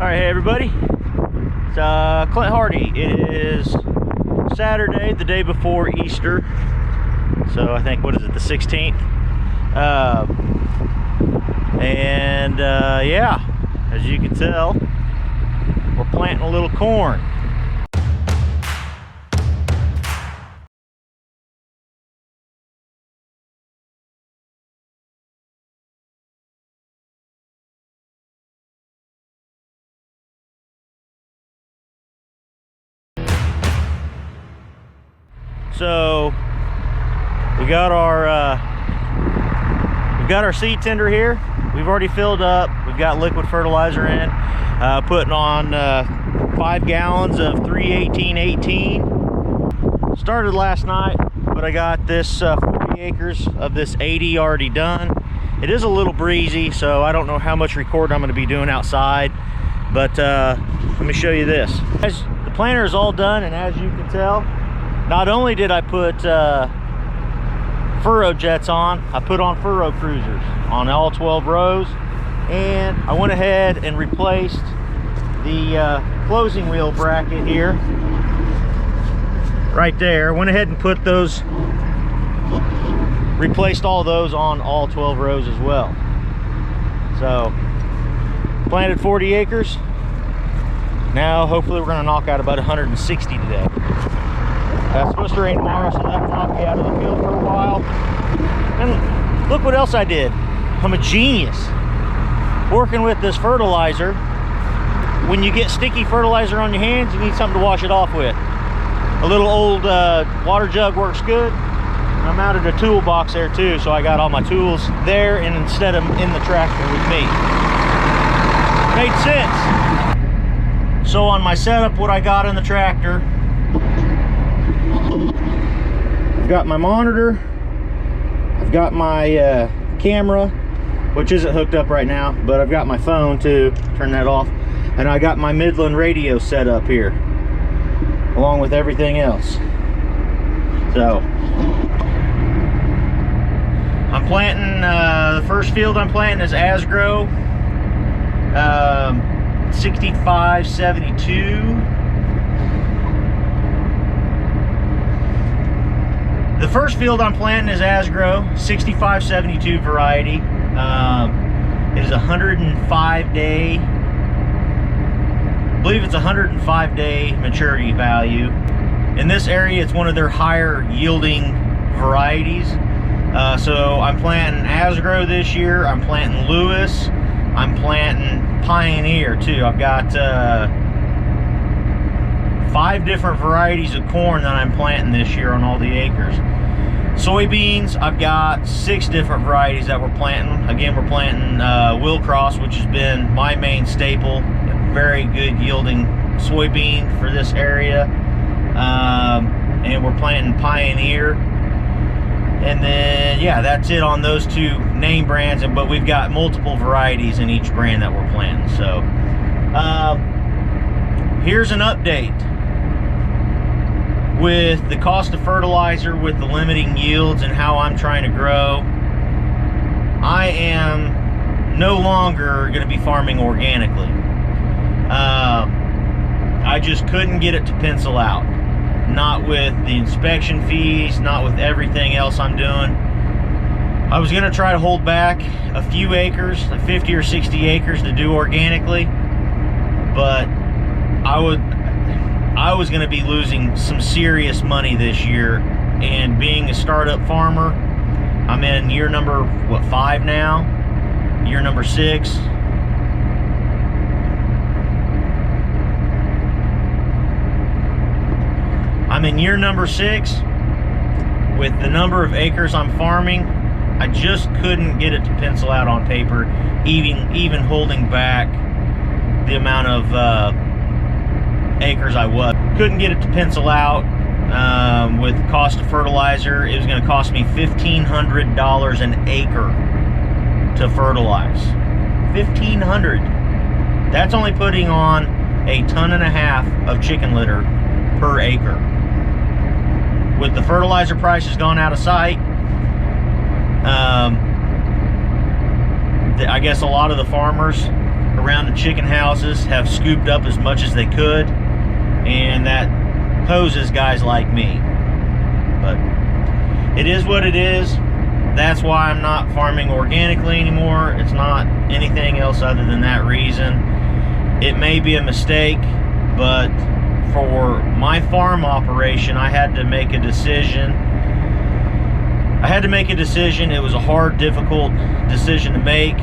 Alright, hey everybody, it's Clint Hardy. It is Saturday, the day before Easter, so I think, what is it, the 16th? Yeah, as you can tell, we're planting a little corn. So we got our seed tender here. We've already filled up. We've got liquid fertilizer in, putting on 5 gallons of 3-18-18. Started last night, but I got this 40 acres of this 80 already done. It is a little breezy, so I don't know how much recording I'm going to be doing outside, but let me show you this. Guys, the planter is all done, and as you can tell, not only did I put furrow jets on, I put on furrow cruisers on all 12 rows, and I went ahead and replaced the closing wheel bracket here, right there. Went ahead and put those, replaced all those on all 12 rows as well. So, planted 40 acres. Now, hopefully we're gonna knock out about 160 today. It's supposed to rain tomorrow, so that'll knock me out of the field for a while. And look what else I did. I'm a genius. Working with this fertilizer, when you get sticky fertilizer on your hands, you need something to wash it off with. A little old water jug works good. I mounted a toolbox there too, so I got all my tools there and instead of in the tractor with me. Made sense. So on my setup, what I got in the tractor, I've got my monitor, I've got my camera, which isn't hooked up right now, but I've got my phone too, turn that off, and I got my Midland radio set up here, along with everything else. So, I'm planting, the first field I'm planting is Asgrow, 6572. The first field I'm planting is Asgrow 6572 variety. It is 105 day, I believe it's 105 day maturity value. In this area, it's one of their higher yielding varieties. So I'm planting Asgrow this year. I'm planting Lewis. I'm planting Pioneer too. I've got 5 different varieties of corn that I'm planting this year on all the acres. Soybeans, I've got 6 different varieties that we're planting. Again, we're planting Willcross, which has been my main staple. Very good yielding soybean for this area. And we're planting Pioneer. And then, yeah, that's it on those 2 name brands. But we've got multiple varieties in each brand that we're planting. So, here's an update. With the cost of fertilizer, with the limiting yields and how I'm trying to grow, I am no longer going to be farming organically. I just couldn't get it to pencil out. Not with the inspection fees, not with everything else I'm doing. I was going to try to hold back a few acres, like 50 or 60 acres to do organically, but I was going to be losing some serious money this year, and being a startup farmer, I'm in year number, what, 5 now? Year number 6. I'm in year number 6 with the number of acres I'm farming. I just couldn't get it to pencil out on paper, even holding back the amount of acres I was. Couldn't get it to pencil out with cost of fertilizer. It was going to cost me $1,500 an acre to fertilize. $1,500. That's only putting on 1.5 tons of chicken litter per acre. With the fertilizer prices gone out of sight, I guess a lot of the farmers around the chicken houses have scooped up as much as they could, and that poses guys like me. But it is what it is. That's why I'm not farming organically anymore. It's not anything else other than that reason. It may be a mistake, but for my farm operation, I had to make a decision. It was a hard, difficult decision to make.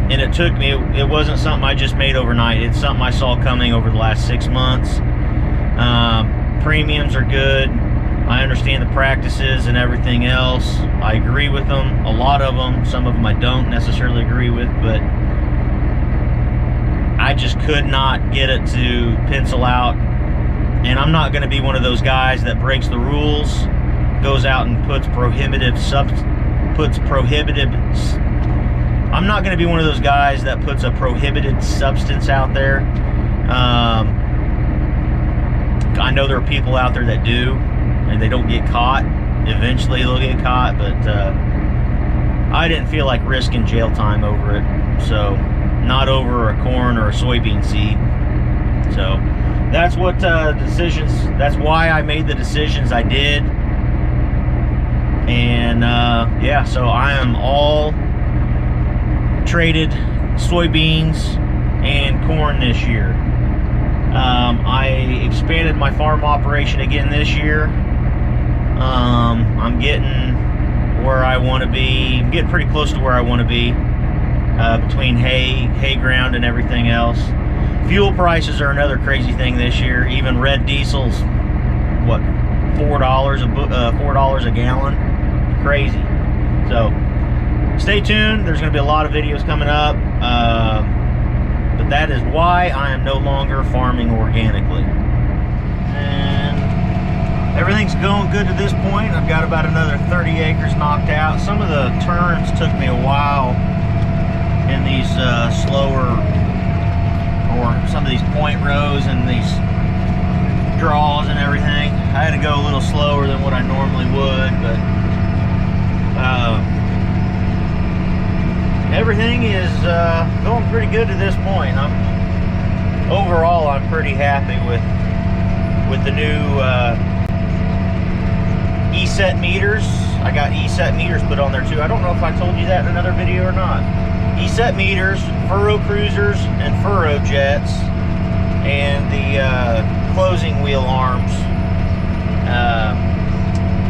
And it took me, it wasn't something I just made overnight. It's something I saw coming over the last 6 months. Premiums are good. I understand the practices and everything else. I agree with them, a lot of them. Some of them I don't necessarily agree with, but I just could not get it to pencil out. And I'm not going to be one of those guys that breaks the rules, goes out and puts I'm not going to be one of those guys that puts a prohibited substance out there. I know there are people out there that do, and they don't get caught. Eventually they'll get caught, but I didn't feel like risking jail time over it. So, not over a corn or a soybean seed. So, that's what that's why I made the decisions I did. And yeah, so I am all traded soybeans and corn this year. I expanded my farm operation again this year. I'm getting where I want to be. I'm getting pretty close to where I want to be, between hay ground and everything else. Fuel prices are another crazy thing this year. Even red diesel's what, $4 a gallon? Crazy. So stay tuned. There's going to be a lot of videos coming up. But that is why I am no longer farming organically. And everything's going good to this point. I've got about another 30 acres knocked out. Some of the turns took me a while in these slower, or some of these point rows and these draws and everything. I had to go a little slower than what I normally would, but everything is going pretty good to this point. Overall, I'm pretty happy with the new E-set meters. I got E-set meters put on there too. I don't know if I told you that in another video or not. E-set meters, furrow cruisers, and furrow jets, and the closing wheel arms.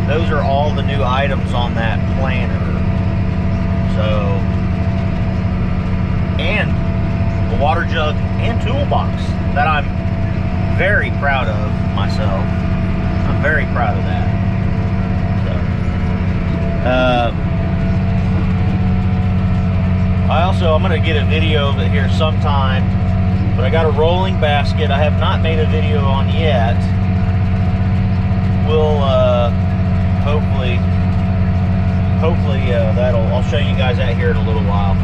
Those are all the new items on that planter. So, and a water jug and toolbox that I'm very proud of myself. I'm very proud of that. So, I'm going to get a video of it here sometime, but I got a rolling basket I have not made a video on yet. We'll hopefully I'll show you guys that here in a little while.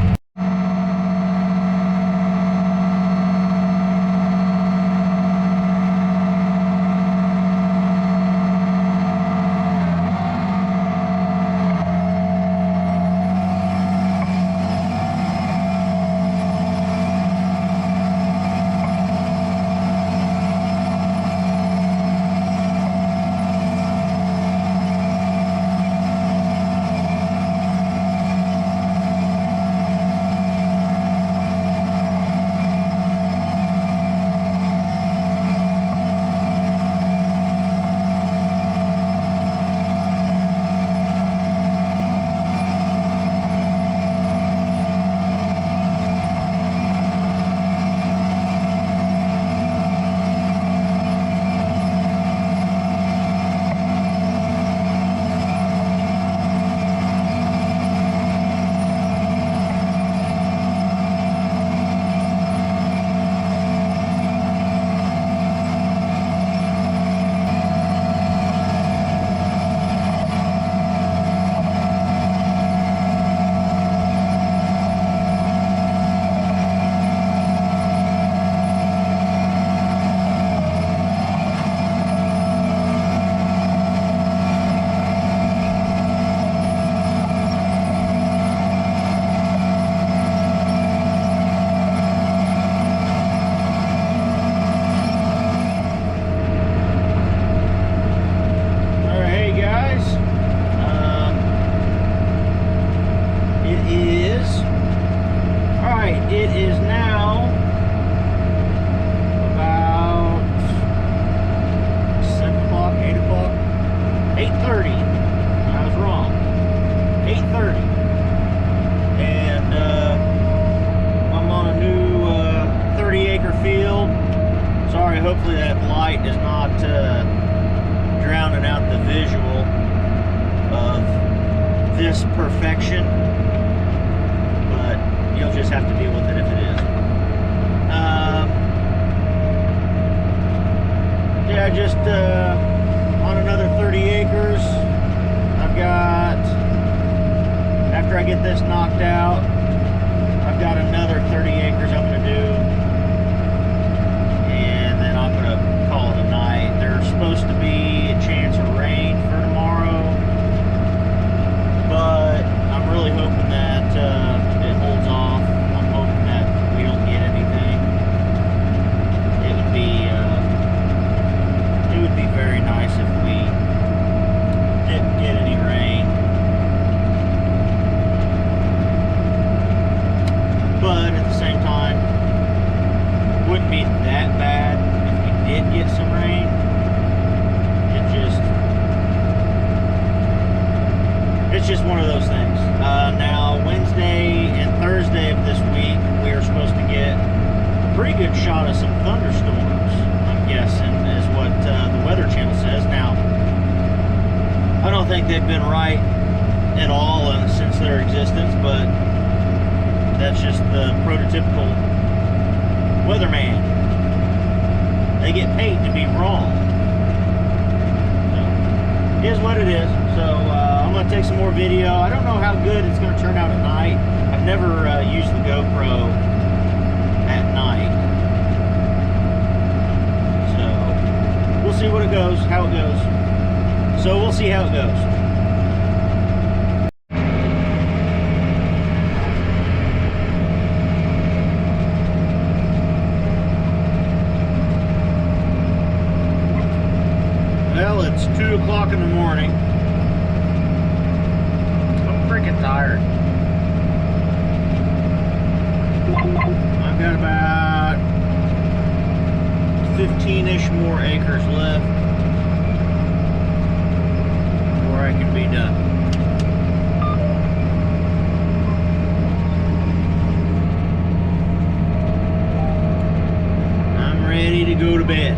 hopefully that light is not drowning out the visual of this perfection, but you'll just have to deal with it if it is. Yeah, just on another 30 acres, I've got, after I get this knocked out, I've got another 30 acres I'm going to do, and then I'm going to call it a night. There's supposed to be a chance of rain for tomorrow, but I'm really hoping that it holds off. I'm hoping that we don't get anything. It would be very nice if we didn't get any rain. But at the same time, it wouldn't be that bad if we did get some rain. It's just one of those things. Now, Wednesday and Thursday of this week, we are supposed to get a pretty good shot of some thunderstorms, I'm guessing, is what the Weather Channel says. Now, I don't think they've been right at all since their existence, but that's just the prototypical weatherman. They get paid to be wrong. So, it is what it is. So I'm going to take some more video. I don't know how good it's going to turn out at night. I've never used the GoPro at night. So we'll see what it goes, how it goes. So we'll see how it goes. Well, it's 2 o'clock in the morning. I'm freaking tired. I've got about 15-ish more acres left before I can be done. I'm ready to go to bed.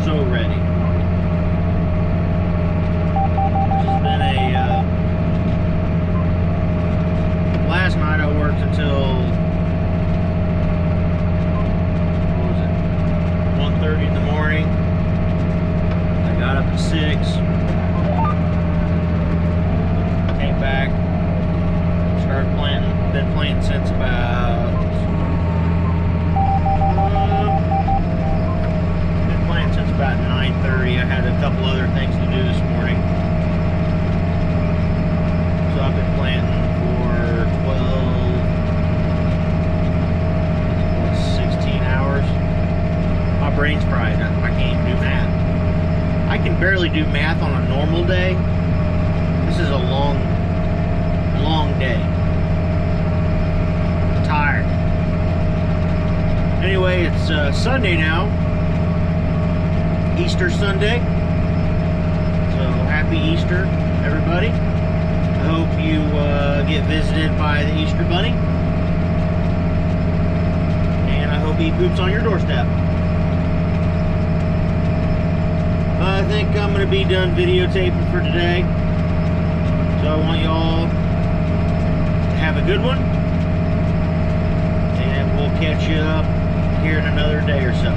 So ready. This has been a last night I worked until, what was it, 1:30 in the morning. I got up at 6, came back, started planting. Been planting since about about 9:30. I had a couple other things to do this morning, so I've been planting for 16 hours. My brain's fried. I can't even do math. I can barely do math on a normal day. This is a long day. I'm tired. Anyway, it's Sunday now. Easter Sunday. So happy Easter, everybody. I hope you get visited by the Easter Bunny. And I hope he poops on your doorstep. I think I'm going to be done videotaping for today. So I want you all to have a good one. And we'll catch you up here in another day or so.